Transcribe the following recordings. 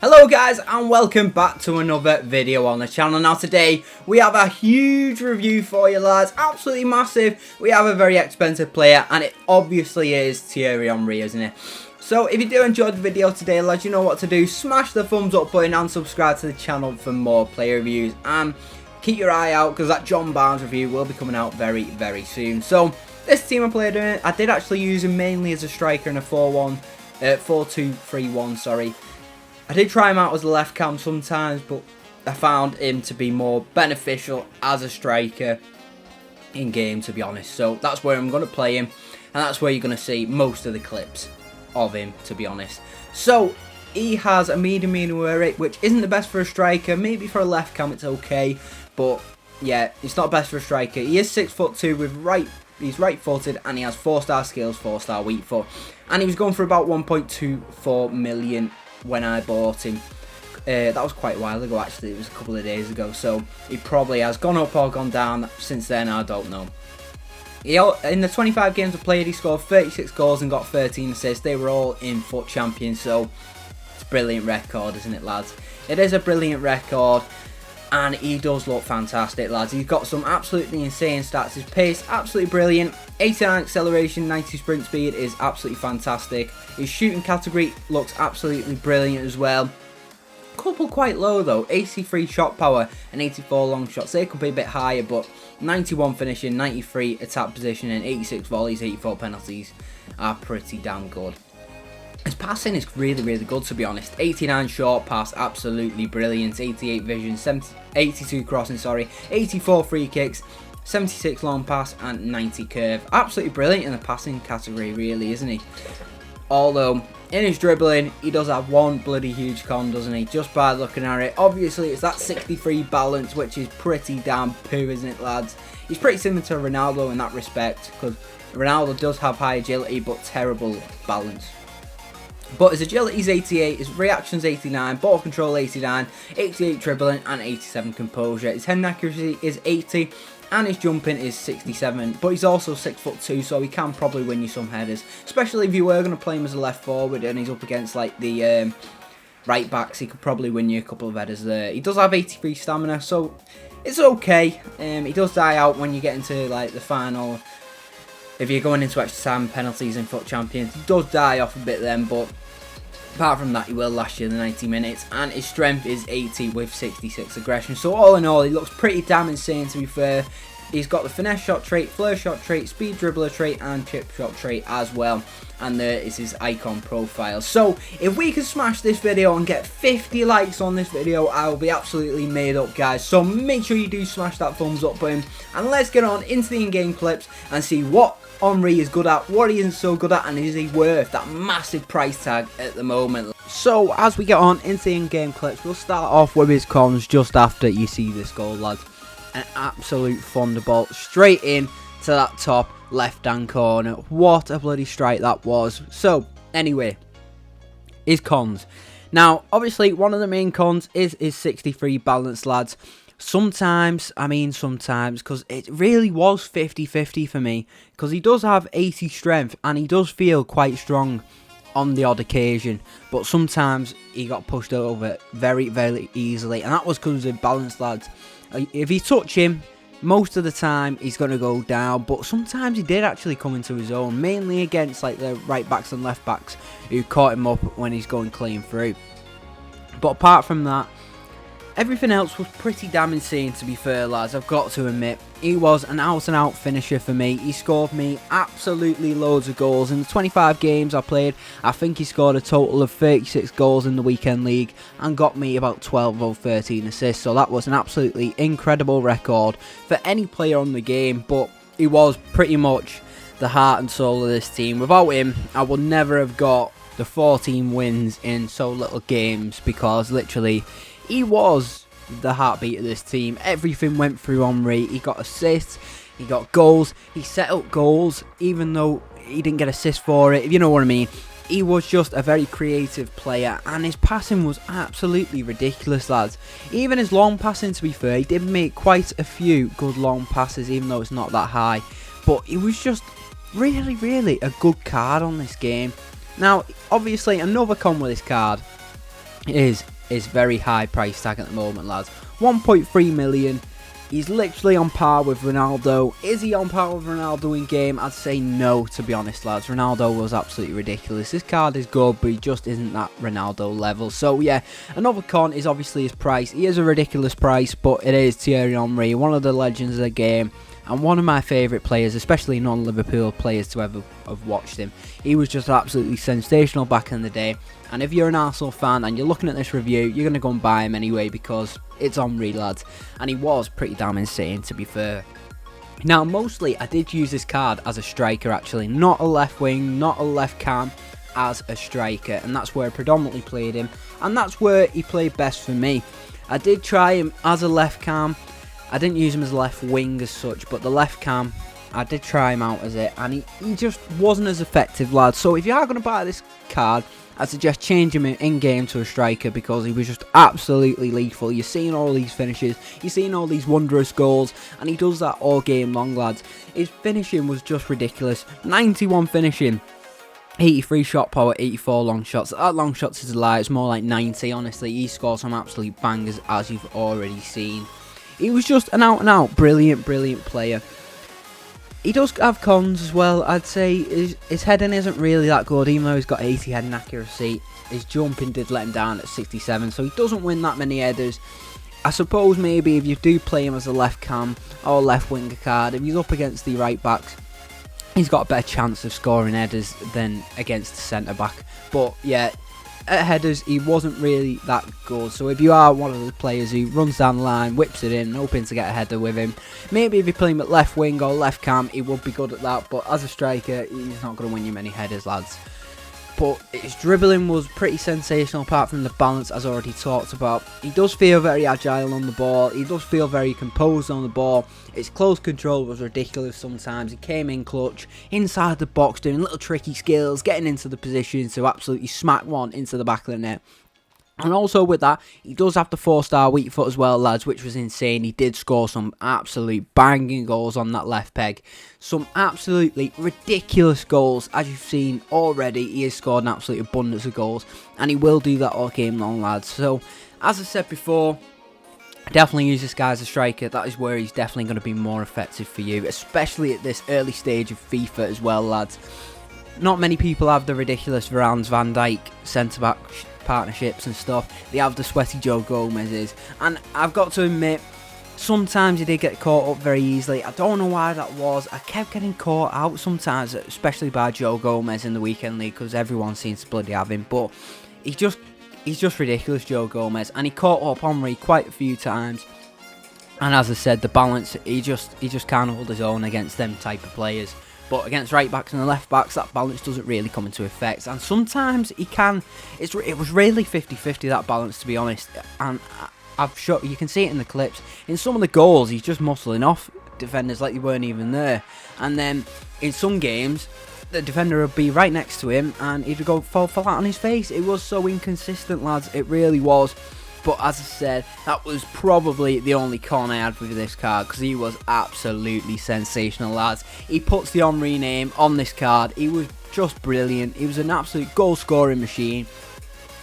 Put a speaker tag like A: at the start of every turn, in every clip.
A: Hello guys and welcome back to another video on the channel. Now today we have a huge review for you lads, absolutely massive. We have a very expensive player and it obviously is Thierry Henry, isn't it? So if you do enjoy the video today lads, you know what to do. Smash the thumbs up button and subscribe to the channel for more player reviews. And keep your eye out because that John Barnes review will be coming out very soon. So this team I played in, I did actually use him mainly as a striker in a 4-2-3-1, sorry. I did try him out as a left cam sometimes, but I found him to be more beneficial as a striker in game, to be honest. So that's where I'm going to play him, and that's where you're going to see most of the clips of him, to be honest. So he has a medium wear rate, which isn't the best for a striker. Maybe for a left cam it's okay, but yeah, it's not best for a striker. He is 6'2" with he's right-footed, and he has 4-star skills, 4-star weak foot, and he was going for about 1.24 million when I bought him. That was quite a while ago actually, it was a couple of days ago, so he probably has gone up or gone down since then, I don't know. In the 25 games I played, he scored 36 goals and got 13 assists. They were all in FUT Champions, so it's a brilliant record, isn't it lads? It is a brilliant record, and he does look fantastic lads. He's got some absolutely insane stats. His pace, absolutely brilliant. 89 acceleration, 90 sprint speed is absolutely fantastic. His shooting category looks absolutely brilliant as well. Couple quite low though, 83 shot power and 84 long shots. They could be a bit higher, but 91 finishing, 93 attack positioning, 86 volleys, 84 penalties are pretty damn good. His passing is really good, to be honest. 89 short pass, absolutely brilliant. 88 vision, 82 crossing, sorry. 84 free kicks, 76 long pass, and 90 curve. Absolutely brilliant in the passing category, really, isn't he? Although, in his dribbling, he does have one bloody huge con, doesn't he? Just by looking at it. Obviously, it's that 63 balance, which is pretty damn poo, isn't it, lads? He's pretty similar to Ronaldo in that respect, because Ronaldo does have high agility, but terrible balance. But his agility is 88, his reactions 89, ball control 89, 88 dribbling and 87 composure. His head accuracy is 80 and his jumping is 67. But he's also 6'2", so he can probably win you some headers. Especially if you were going to play him as a left forward and he's up against like the right backs, he could probably win you a couple of headers there. He does have 83 stamina, so it's okay. He does die out when you get into like the final. If you're going into extra time penalties in FUT Champions, he does die off a bit then, but apart from that, he will last you the 90 minutes, and his strength is 80 with 66 aggression. So all in all, he looks pretty damn insane, to be fair. He's got the finesse shot trait, flare shot trait, speed dribbler trait, and chip shot trait as well. And there is his icon profile. So if we can smash this video and get 50 likes on this video, I will be absolutely made up, guys. So make sure you do smash that thumbs up button, and let's get on into the in-game clips and see what Henry is good at, what he isn't so good at, and is he worth that massive price tag at the moment. So as we get on into the in-game clips, we'll start off with his cons just after you see this goal, lads. An absolute thunderbolt straight in to that top left hand corner. What a bloody strike that was. So anyway, his cons. Now obviously one of the main cons is his 63 balance, lads. Sometimes, because it really was 50-50 for me, because he does have 80 strength and he does feel quite strong on the odd occasion, but sometimes he got pushed over very easily, and that was because of balance, lads. If you touch him, most of the time he's going to go down, but sometimes he did actually come into his own, mainly against like the right backs and left backs who caught him up when he's going clean through. But apart from that, everything else was pretty damn insane, to be fair, lads. I've got to admit, he was an out-and-out finisher for me. He scored me absolutely loads of goals. In the 25 games I played, I think he scored a total of 36 goals in the weekend league and got me about 12 or 13 assists. So that was an absolutely incredible record for any player on the game, but he was pretty much the heart and soul of this team. Without him, I would never have got the 14 wins in so little games, because literally he was the heartbeat of this team. Everything went through Henry. He got assists, he got goals, he set up goals, even though he didn't get assists for it, if you know what I mean. He was just a very creative player, and his passing was absolutely ridiculous, lads. Even his long passing, to be fair, he did make quite a few good long passes, even though it's not that high. But he was just really a good card on this game. Now, obviously, another con with this card is his very high price tag at the moment, lads. 1.3 million. He's literally on par with Ronaldo. Is he on par with Ronaldo in game? I'd say no, to be honest, lads. Ronaldo was absolutely ridiculous. This card is good, but he just isn't that Ronaldo level. So, yeah, another con is obviously his price. He is a ridiculous price, but it is Thierry Henry, one of the legends of the game. And one of my favourite players, especially non-Liverpool players to ever have watched him. He was just absolutely sensational back in the day. And if you're an Arsenal fan and you're looking at this review, you're going to go and buy him anyway because it's Henry, lads. And he was pretty damn insane, to be fair. Now, mostly I did use this card as a striker, actually. Not a left wing, not a left cam, as a striker. And that's where I predominantly played him. And that's where he played best for me. I did try him as a left cam. I didn't use him as a left wing as such, but the left cam, I did try him out as it, and he just wasn't as effective, lads. So if you are going to buy this card, I suggest changing him in-game to a striker because he was just absolutely lethal. You're seeing all these finishes, you're seeing all these wondrous goals, and he does that all game long, lads. His finishing was just ridiculous. 91 finishing. 83 shot power, 84 long shots. That long shots is a lie, it's more like 90, honestly. He scores some absolute bangers, as you've already seen. He was just an out-and-out brilliant player. He does have cons as well. I'd say his heading isn't really that good, even though he's got 80 heading accuracy. His jumping did let him down at 67, so he doesn't win that many headers. I suppose maybe if you do play him as a left cam or left winger card, if he's up against the right backs, he's got a better chance of scoring headers than against the centre back. But yeah, at headers, he wasn't really that good. So if you are one of the players who runs down the line, whips it in, hoping to get a header with him, maybe if you play him at left wing or left cam, he would be good at that. But as a striker, he's not going to win you many headers, lads. But his dribbling was pretty sensational, apart from the balance, as I already talked about. He does feel very agile on the ball. He does feel very composed on the ball. His close control was ridiculous sometimes. He came in clutch, inside the box, doing little tricky skills, getting into the position to absolutely smack one into the back of the net. And also with that, he does have the 4-star weak foot as well, lads, which was insane. He did score some absolute banging goals on that left peg. Some absolutely ridiculous goals. As you've seen already, he has scored an absolute abundance of goals. And he will do that all game long, lads. So, as I said before, definitely use this guy as a striker. That is where he's definitely going to be more effective for you. Especially at this early stage of FIFA as well, lads. Not many people have the ridiculous Varane, Van Dijk centre-back partnerships and stuff. They have the sweaty Joe Gomez's, and I've got to admit, sometimes he did get caught up very easily. I don't know why that was. I kept getting caught out sometimes, especially by Joe Gomez in the weekend league, because everyone seems to bloody have him. But he's just ridiculous, Joe Gomez, and he caught up Henry quite a few times. And as I said, the balance, he just can't hold his own against them type of players. But against right backs and the left backs, that balance doesn't really come into effect. And sometimes he can. It was really 50-50, that balance, to be honest. And I've shot, you can see it in the clips. In some of the goals, he's just muscling off defenders like they weren't even there. And then in some games, the defender would be right next to him and he'd go fall flat on his face. It was so inconsistent, lads. It really was. But as I said, that was probably the only con I had with this card, because he was absolutely sensational, lads. He puts the Henry name on this card. He was just brilliant. He was an absolute goal-scoring machine.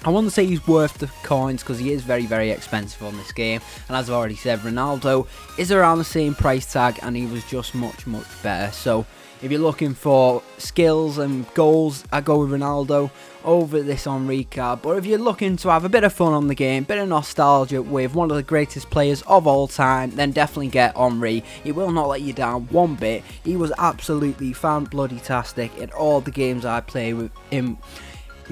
A: I wouldn't say he's worth the coins, because he is very, very expensive on this game. And as I've already said, Ronaldo is around the same price tag, and he was just much, much better. So if you're looking for skills and goals, I go with Ronaldo over this Henry card. But if you're looking to have a bit of fun on the game, bit of nostalgia with one of the greatest players of all time, then definitely get Henry. He will not let you down one bit. He was absolutely fan-bloody-tastic in all the games I played with him.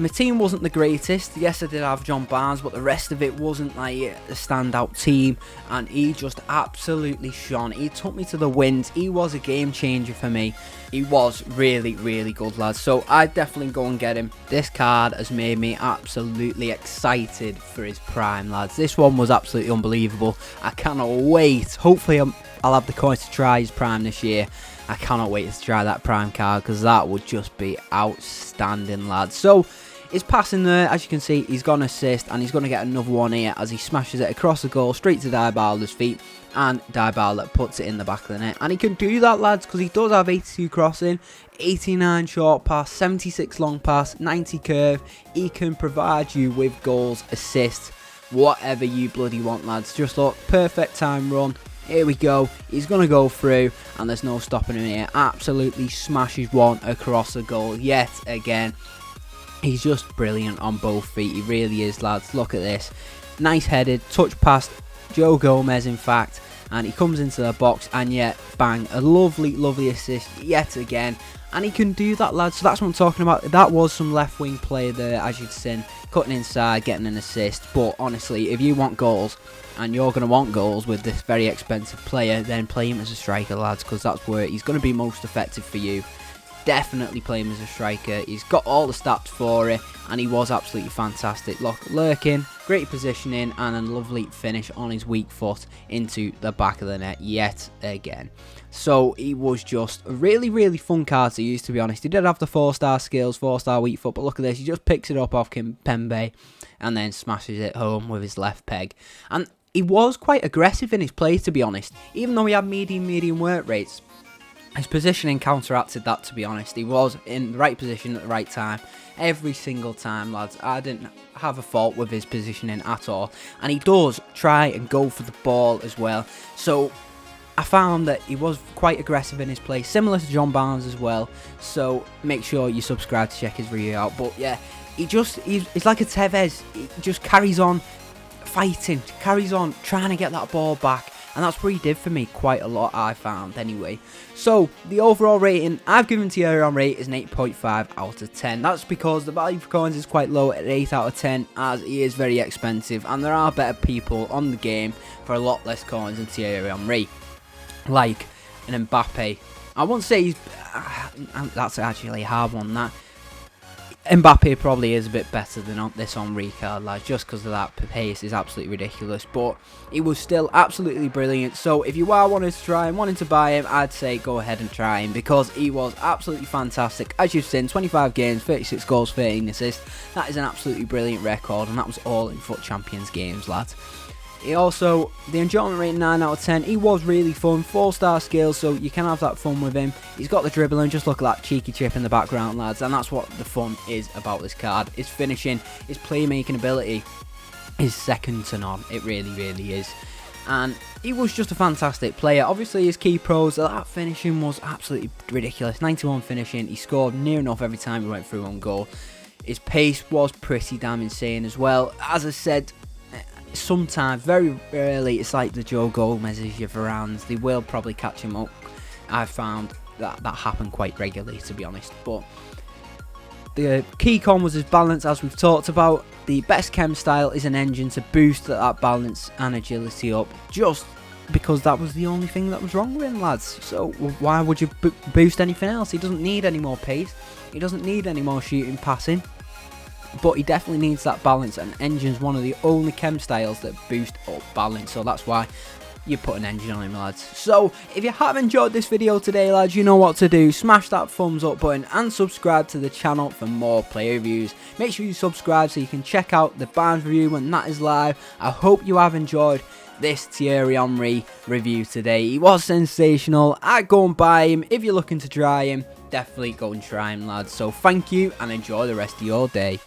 A: My team wasn't the greatest. Yes, I did have John Barnes, but the rest of it wasn't like a standout team, and he just absolutely shone. He took me to the wins. He was a game changer for me. He was really, really good, lads. So I'd definitely go and get him. This card has made me absolutely excited for his prime, lads. This one was absolutely unbelievable. I cannot wait. Hopefully I'll have the coins to try his prime this year. I cannot wait to try that prime card, because that would just be outstanding, lads. So his passing there, as you can see, he's got an assist, and he's going to get another one here as he smashes it across the goal, straight to Dybala's feet, and Dybala puts it in the back of the net. And he can do that, lads, because he does have 82 crossing, 89 short pass, 76 long pass, 90 curve. He can provide you with goals, assists,
B: whatever you bloody want, lads. Just look, perfect time run. Here we go. He's going to go through, and there's no stopping him here. Absolutely smashes one across the goal yet again. He's just brilliant on both feet. He really is, lads. Look at this. Nice headed, touch past Joe Gomez, in fact. And he comes into the box, and yet, bang, a lovely, lovely assist yet again. And he can do that, lads. So that's what I'm talking about. That was some left wing play there, as you'd seen. Cutting inside, getting an assist. But honestly, if you want goals, and you're going to want goals with this very expensive player, then play him as a striker, lads, because that's where he's going to be most effective for you. Definitely play him as a striker. He's got all the stats for it, and he was absolutely fantastic. Look, lurking, great positioning, and a lovely finish on his weak foot into the back of the net yet again. So he was just a really, really fun card to use, to be honest. He did have the 4-star skills, 4-star weak foot, but look at this. He just picks it up off Kimpembe and then smashes it home with his left peg. And he was quite aggressive in his play, to be honest. Even though he had medium work rates, his positioning counteracted that, to be honest. He was in the right position at the right time every single time, lads. I didn't have a fault with his positioning at all. And he does try and go for the ball as well. So I found that he was quite aggressive in his play, similar to John Barnes as well. So make sure you subscribe to check his video out. But yeah, he's like a Tevez. He just carries on fighting, carries on trying to get that ball back. And that's what he did for me quite a lot, I found, anyway. So, the overall rating I've given Thierry Henry is an 8.5 out of 10. That's because the value for coins is quite low at 8 out of 10, as he is very expensive. And there are better people on the game for a lot less coins than Thierry Henry. Like an Mbappe. I won't say he's... that's actually a hard one, that. Mbappe probably is a bit better than this Henry card, lads, just because of that pace is absolutely ridiculous, but he was still absolutely brilliant. So if you are wanting to try and wanting to buy him, I'd say go ahead and try him, because he was absolutely fantastic. As you've seen, 25 games, 36 goals, 13 assists. That is an absolutely brilliant record, and that was all in FUT Champions games, lads. He also, the enjoyment rating 9 out of 10, he was really fun, 4-star skills, so you can have that fun with him. He's got the dribbling, just look at that cheeky chip in the background, lads, and that's what the fun is about this card. His finishing, his playmaking ability is second to none, it really, really is. And he was just a fantastic player. Obviously his key pros, that finishing was absolutely ridiculous, 91 finishing, he scored near enough every time he went through on goal. His pace was pretty damn insane as well. As I said, sometimes, very rarely, it's like the Joe Gomez's, your Varans, they will probably catch him up. I've found that happened quite regularly, to be honest. But the key con was his balance, as we've talked about. The best chem style is an engine to boost that balance and agility up, just because that was the only thing that was wrong with him, lads. So why would you boost anything else? He doesn't need any more pace, he doesn't need any more shooting, passing. But he definitely needs that balance, and engine's one of the only chem styles that boost up balance, so that's why you put an engine on him, lads. So if you have enjoyed this video today, lads, you know what to do. Smash that thumbs up button and subscribe to the channel for more player reviews. Make sure you subscribe so you can check out the Barnes review when that is live. I hope you have enjoyed this Thierry Henry review today. He was sensational. I'd go and buy him. If you're looking to try him, definitely go and try him, lads. So thank you and enjoy the rest of your day.